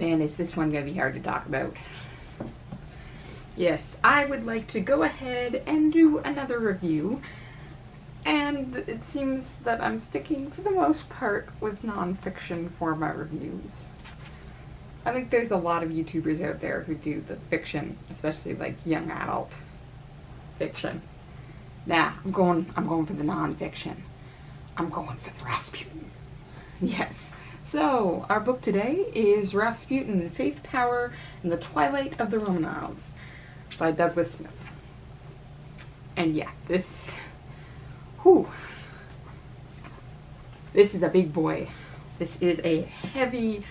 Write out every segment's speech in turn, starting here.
Man, is this one going to be hard to talk about. Yes, I would like to go ahead and do another review, and it seems that I'm sticking for the most part with non-fiction for my reviews. I think there's a lot of YouTubers out there who do the fiction, especially like young adult fiction. Nah, I'm going for the non-fiction. I'm going for the Rasputin. Yes. So, our book today is Rasputin, Faith, Power, and the Twilight of the Romanovs by Douglas Smith. And yeah, this is a big boy. This is a heavy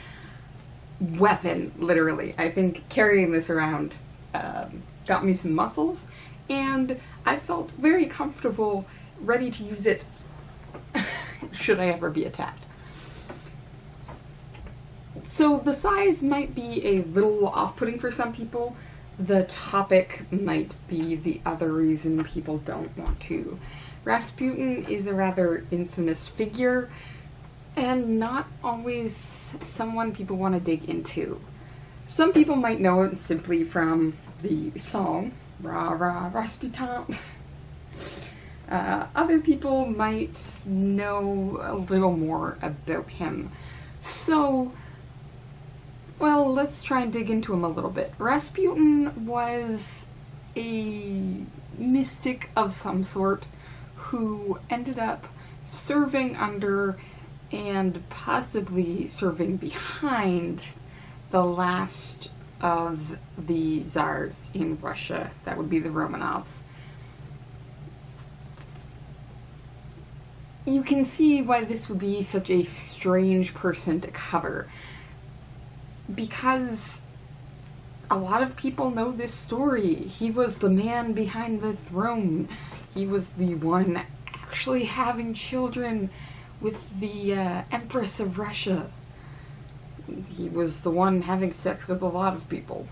weapon, literally. I think carrying this around got me some muscles, and I felt very comfortable, ready to use it should I ever be attacked. So the size might be a little off-putting for some people. The topic might be the other reason people don't want to. Rasputin is a rather infamous figure, and not always someone people want to dig into. Some people might know it simply from the song, Rah Rah Rasputin. Other people might know a little more about him. So, well, let's try and dig into him a little bit. Rasputin was a mystic of some sort who ended up serving under and possibly serving behind the last of the czars in Russia. That would be the Romanovs. You can see why this would be such a strange person to cover, because a lot of people know this story. He was the man behind the throne. He was the one actually having children with the Empress of Russia. He was the one having sex with a lot of people.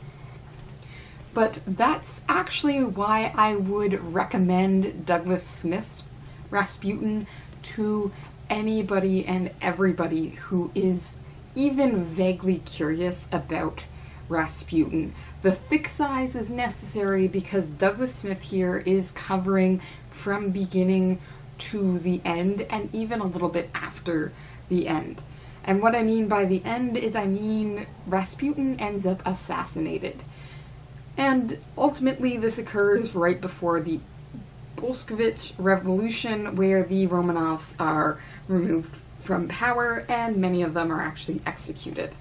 But that's actually why I would recommend Douglas Smith's Rasputin to anybody and everybody who is even vaguely curious about Rasputin. The thick size is necessary because Douglas Smith here is covering from beginning to the end, and even a little bit after the end. And what I mean by the end is I mean Rasputin ends up assassinated. And ultimately this occurs right before the Bolshevik Revolution, where the Romanovs are removed from power and many of them are actually executed.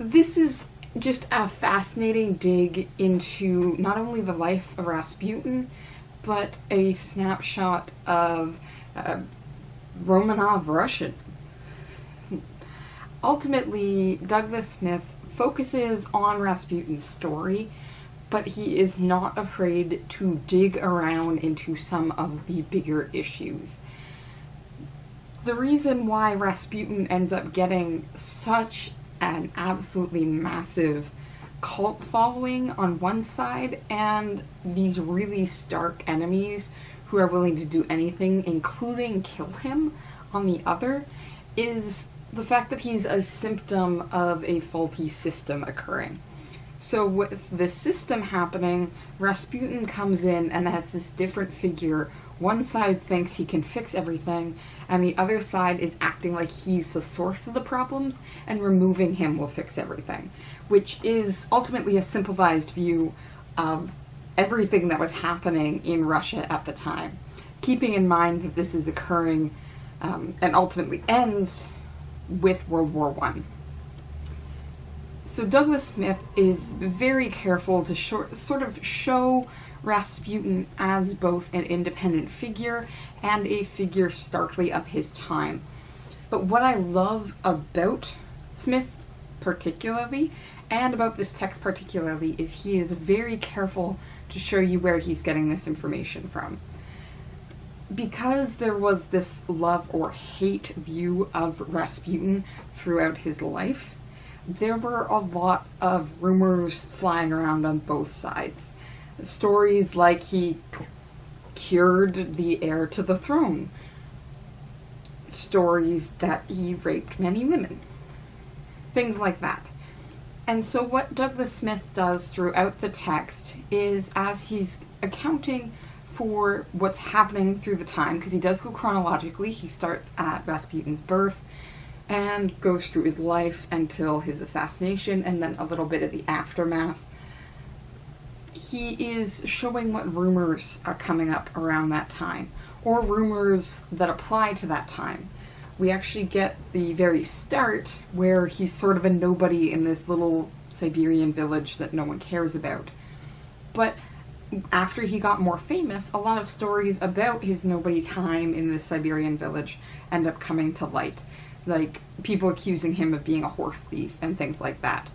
This is just a fascinating dig into not only the life of Rasputin, but a snapshot of Romanov Russia. Ultimately, Douglas Smith focuses on Rasputin's story, but he is not afraid to dig around into some of the bigger issues. The reason why Rasputin ends up getting such an absolutely massive cult following on one side, and these really stark enemies who are willing to do anything, including kill him, on the other, is the fact that he's a symptom of a faulty system occurring. So with the system happening, Rasputin comes in and has this different figure. One side thinks he can fix everything, and the other side is acting like he's the source of the problems, and removing him will fix everything. Which is ultimately a simplified view of everything that was happening in Russia at the time. Keeping in mind that this is occurring and ultimately ends with World War I. So Douglas Smith is very careful to sort of show Rasputin as both an independent figure and a figure starkly of his time. But what I love about Smith particularly, and about this text particularly, is he is very careful to show you where he's getting this information from. Because there was this love or hate view of Rasputin throughout his life, there were a lot of rumors flying around on both sides. Stories like he cured the heir to the throne. Stories that he raped many women. things like that. And so what Douglas Smith does throughout the text is, as he's accounting for what's happening through the time, because he does go chronologically, he starts at Rasputin's birth and goes through his life until his assassination, and then a little bit of the aftermath. He is showing what rumors are coming up around that time, or rumors that apply to that time. We actually get the very start where he's sort of a nobody in this little Siberian village that no one cares about. But after he got more famous, a lot of stories about his nobody time in this Siberian village end up coming to light. Like people accusing him of being a horse thief and things like that.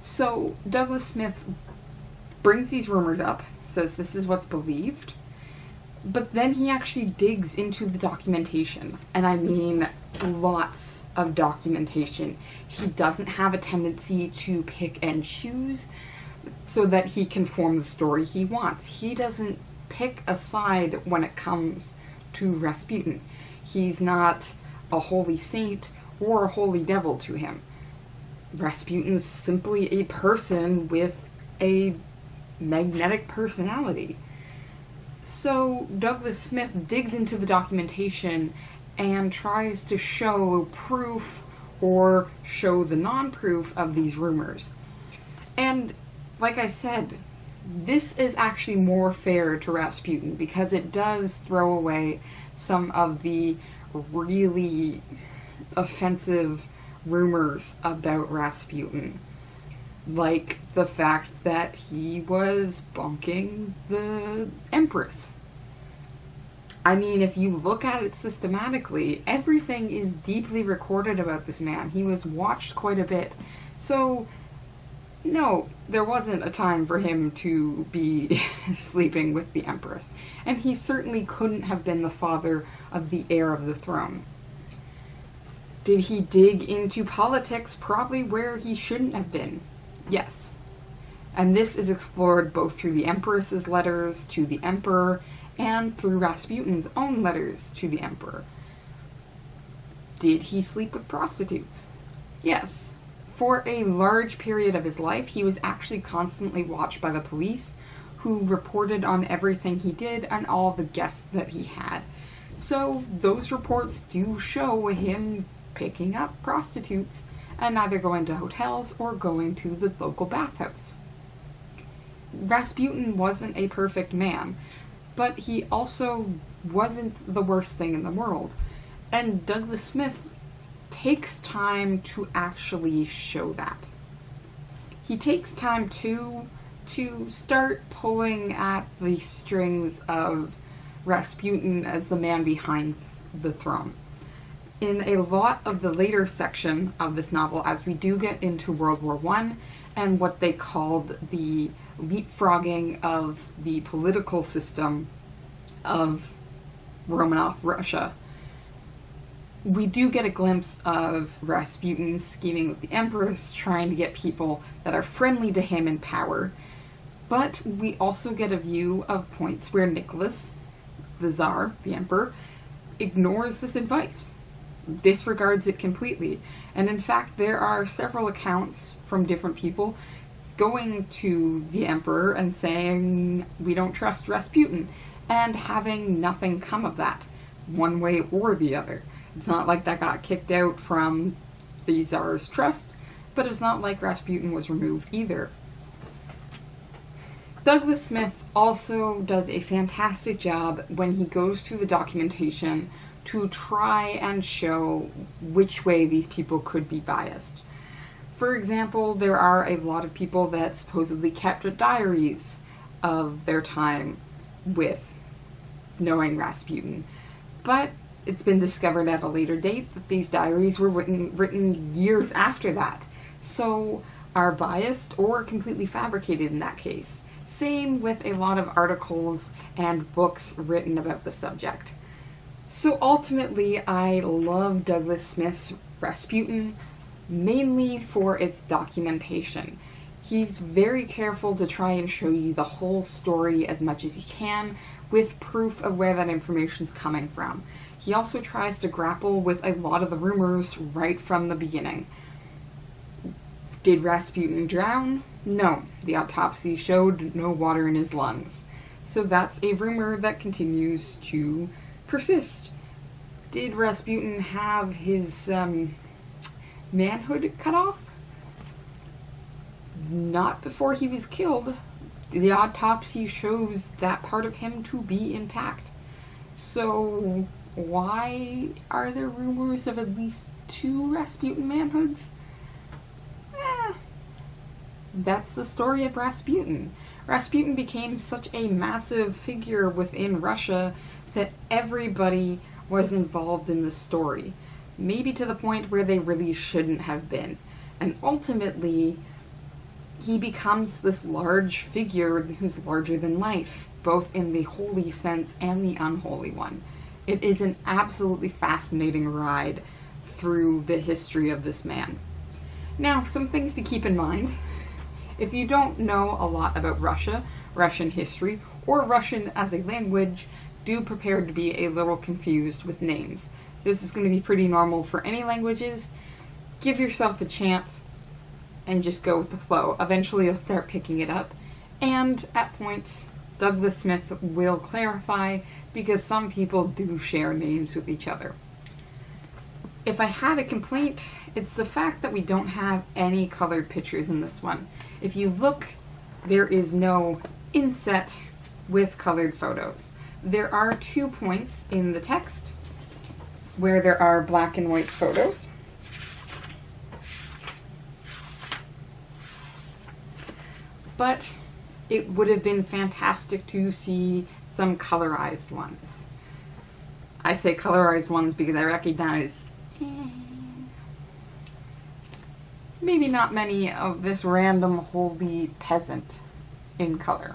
So Douglas Smith brings these rumors up, says this is what's believed, but then he actually digs into the documentation, and I mean lots of documentation. He doesn't have a tendency to pick and choose so that he can form the story he wants. He doesn't pick a side when it comes to Rasputin. He's not a holy saint or a holy devil to him. Rasputin's simply a person with a magnetic personality. So Douglas Smith digs into the documentation and tries to show proof or show the non-proof of these rumors. And like I said, this is actually more fair to Rasputin because it does throw away some of the really offensive rumors about Rasputin. Like the fact that he was bunking the Empress. I mean, if you look at it systematically, everything is deeply recorded about this man. He was watched quite a bit. So, no, there wasn't a time for him to be sleeping with the Empress. And he certainly couldn't have been the father of the heir of the throne. Did he dig into politics? Probably where he shouldn't have been. Yes. And this is explored both through the Empress's letters to the Emperor and through Rasputin's own letters to the Emperor. Did he sleep with prostitutes? Yes. For a large period of his life, he was actually constantly watched by the police, who reported on everything he did and all the guests that he had. So those reports do show him picking up prostitutes and either going to hotels or going to the local bathhouse. Rasputin wasn't a perfect man, but he also wasn't the worst thing in the world. And Douglas Smith takes time to actually show that. He takes time to start pulling at the strings of Rasputin as the man behind the throne. In a lot of the later section of this novel, as we do get into World War I and what they called the leapfrogging of the political system of Romanov Russia, we do get a glimpse of Rasputin scheming with the Empress, trying to get people that are friendly to him in power. But we also get a view of points where Nicholas, the Tsar, the Emperor, ignores this advice, disregards it completely. And in fact, there are several accounts from different people going to the Emperor and saying, we don't trust Rasputin, and having nothing come of that, one way or the other. It's not like that got kicked out from the Tsar's trust, but it's not like Rasputin was removed either. Douglas Smith also does a fantastic job when he goes through the documentation to try and show which way these people could be biased. For example, there are a lot of people that supposedly kept diaries of their time with knowing Rasputin, but it's been discovered at a later date that these diaries were written years after that, so are biased or completely fabricated in that case. Same with a lot of articles and books written about the subject. So ultimately, I love Douglas Smith's Rasputin, mainly for its documentation. He's very careful to try and show you the whole story as much as he can, with proof of where that information's coming from. He also tries to grapple with a lot of the rumors right from the beginning. Did Rasputin drown? No. The autopsy showed no water in his lungs. So that's a rumor that continues to persist. Did Rasputin have his manhood cut off? Not before he was killed. The autopsy shows that part of him to be intact. So why are there rumors of at least 2 Rasputin manhoods? That's the story of Rasputin. Rasputin became such a massive figure within Russia that everybody was involved in the story. Maybe to the point where they really shouldn't have been. And ultimately, he becomes this large figure who's larger than life, both in the holy sense and the unholy one. It is an absolutely fascinating ride through the history of this man. Now, some things to keep in mind. If you don't know a lot about Russia, Russian history, or Russian as a language, do prepare to be a little confused with names. This is going to be pretty normal for any languages. Give yourself a chance and just go with the flow. Eventually you'll start picking it up. And at points, Douglas Smith will clarify because some people do share names with each other. If I had a complaint, it's the fact that we don't have any colored pictures in this one. If you look, there is no inset with colored photos. There are 2 points in the text where there are black and white photos. But it would have been fantastic to see some colorized ones. I say colorized ones because I recognize maybe not many of this random holy peasant in color.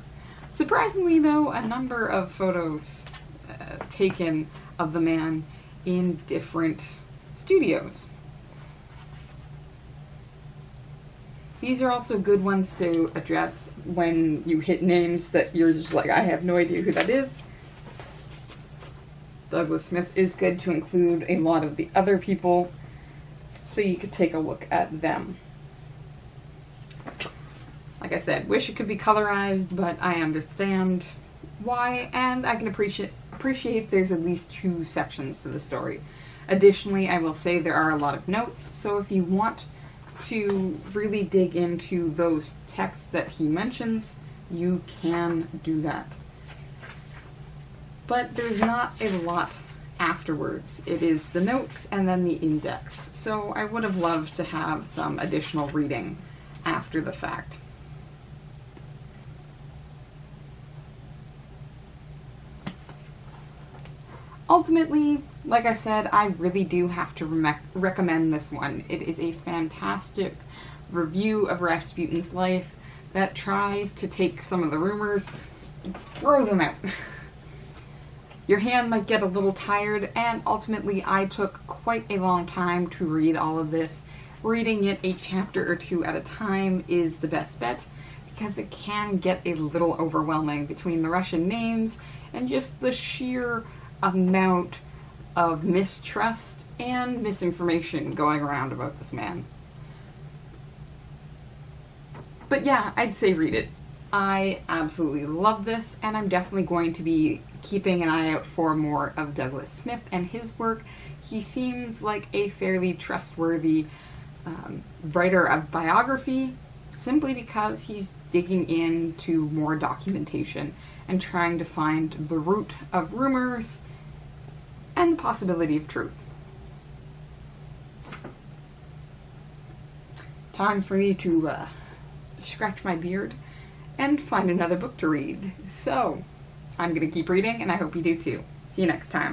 Surprisingly though, a number of photos taken of the man in different studios. These are also good ones to address when you hit names that you're just like, I have no idea who that is. Douglas Smith is good to include a lot of the other people, so you could take a look at them. Like I said, wish it could be colorized, but I understand why, and I can appreciate there's at least 2 sections to the story. Additionally, I will say there are a lot of notes, so if you want to really dig into those texts that he mentions, you can do that. But there's not a lot afterwards. It is the notes and then the index. So I would have loved to have some additional reading after the fact. Ultimately, like I said, I really do have to recommend this one. It is a fantastic review of Rasputin's life that tries to take some of the rumors and throw them out. Your hand might get a little tired, and ultimately I took quite a long time to read all of this. Reading it a chapter or 2 at a time is the best bet, because it can get a little overwhelming between the Russian names and just the sheer amount of mistrust and misinformation going around about this man. But yeah, I'd say read it. I absolutely love this, and I'm definitely going to be keeping an eye out for more of Douglas Smith and his work. He seems like a fairly trustworthy writer of biography, simply because he's digging into more documentation and trying to find the root of rumors and the possibility of truth. Time for me to scratch my beard and find another book to read. So, I'm going to keep reading, and I hope you do too. See you next time.